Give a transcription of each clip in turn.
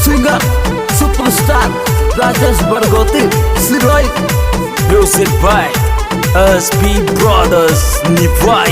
Singer Superstar Rajesh Bargoti Siroy. Music by SP Brothers Nivai.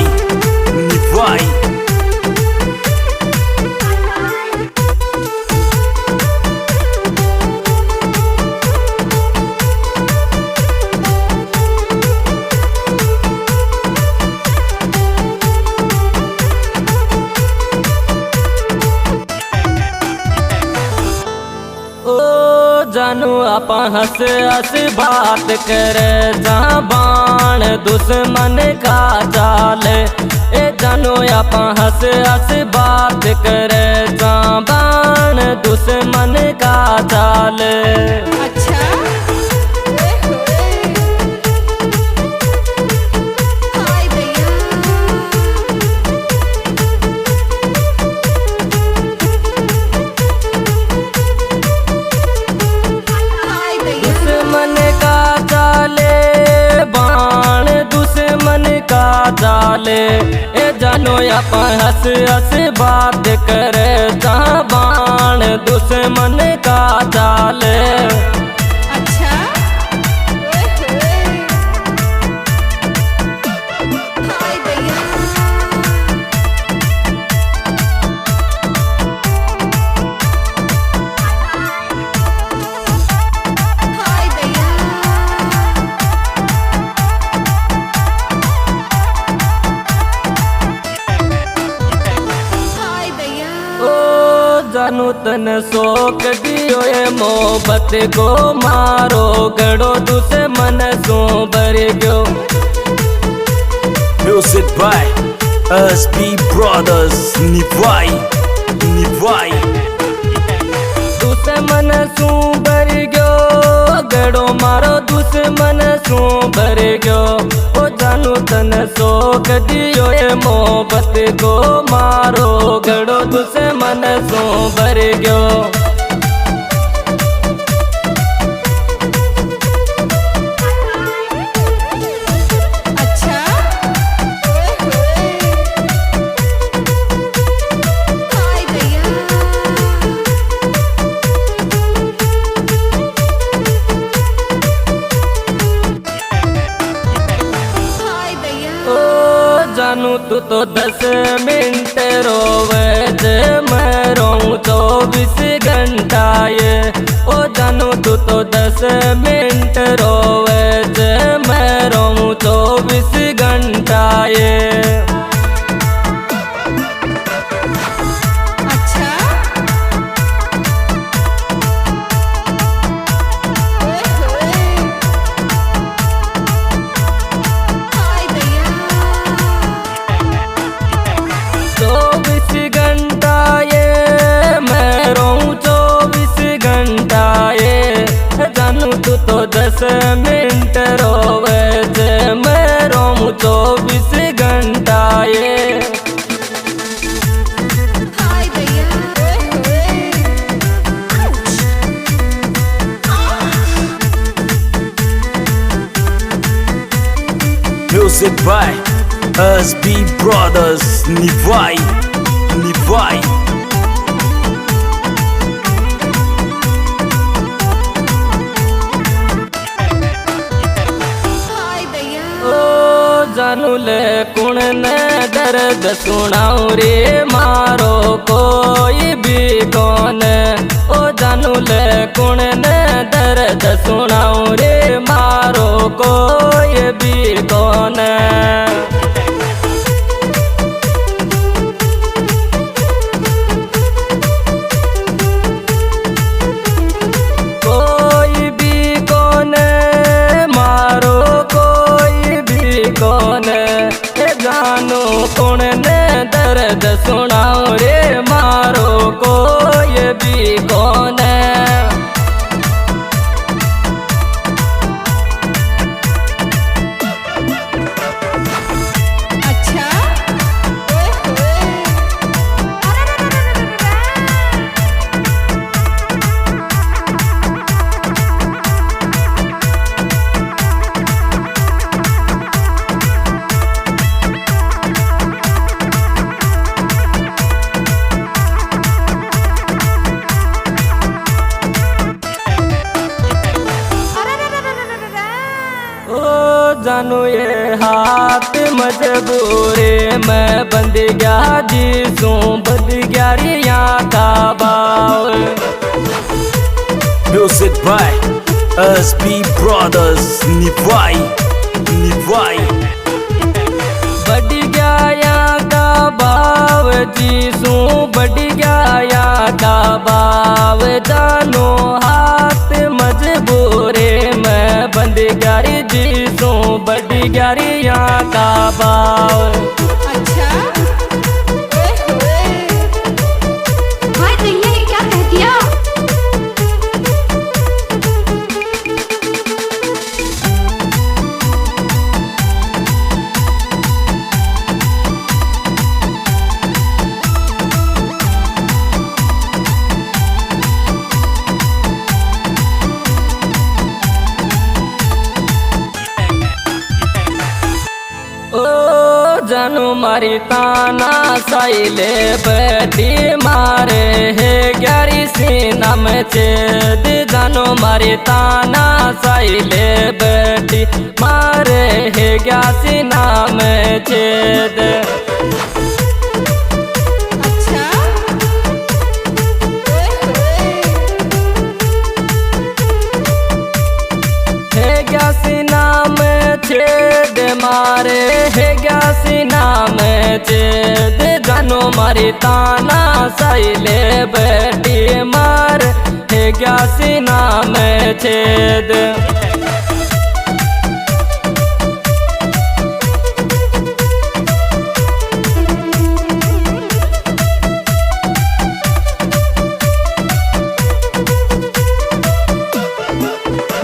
जानू आप हंस हंस बात करे जहाँ बाण दुश्मन का चाले। ए जानू आप हंस हंस बात करे जहाँ बाण दुश्मन का चाले। अच्छा हाय भैया दुश्मन का चाले बाण दुश्मन का चाले। ए जानो आप हंस हंस बात करे जहाँ बाण दुश्मन का चाले। अच्छा हाय भैया हाय भैया हाय भैया ओ जानू तन शोक दियो ये मोहब्बत को मारो गड़ो दुश्मन सो बर गयो। Music by SP Brothers Nivai. दुश्मन सू बर गयो गड़ो मारो दुश्मन सू बर गयो। ओ जानू तन शोक दियो ये मोहब्बत को मारो गड़ो दुश्मन सू बर गयो। अच्छा हाय भैया हाय भैया ओ जानू तू तो 10 मिनट रोवे जे मैं रोऊं 24 घंटा ये। ओ जानू तू तो 10 मिनट रोवे जे मैं रोऊं 24 घंटा ये। अच्छा हाय भैया 24 घंटा ये मैं रोऊं 24 घंटा ये। जानू तू तो 10 मिनट रोवे जे मैं रोऊं 24 घंटा ये। हाय भैया Music by SP Brothers Nivai. हाय भैया ओ जानू ले कुण ने दर्द सुनाऊं रे मारो कोई भी कौन। ओ जानू ले कुण ने दर्द सुनाऊं रे मारो कोई भी कौन। कोई भी कौन मारो कोई भी कौन। ए जानू कौन ने दर्द सुनाओ रे मारो कोई भी कौन। अच्छा जानू ये हाथ मजबूरी मैं बंद गया जीसू बंद गया रिया का बाव Music by SB Brothers Nivai बढ़ गया का बाव जीसू बढ़ गया का बाव जानू हाथ मजबूरी मैं बंद गया जीसू बढ़ गया रिया का बाव अच्छा ओए होए हाय दैया ये क्या कह दिया ओ जानू मारी ताना साइले बैठी मारे है ग्यारी सीना में छेद जानू मारी ताना साइले बैठी मारे है ग्या सीना में छेद अच्छा ओए होए है ग्या सीना में छेद मारे है ग्या सीना में छेद जानू मारी ताना साइले बैठी मार है ग्या सीना में छेद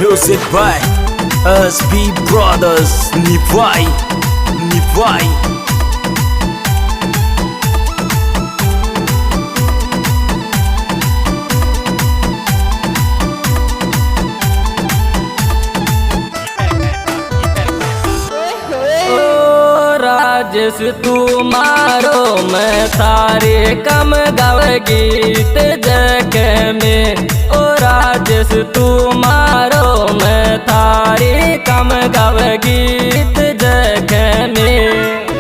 Music by SB Brothers Nivai ओ राजेश तू मारो मैं थारे कम गाव गीत जग में ओ राजेश तू मारो मैं थारे कम गाव गीत जग में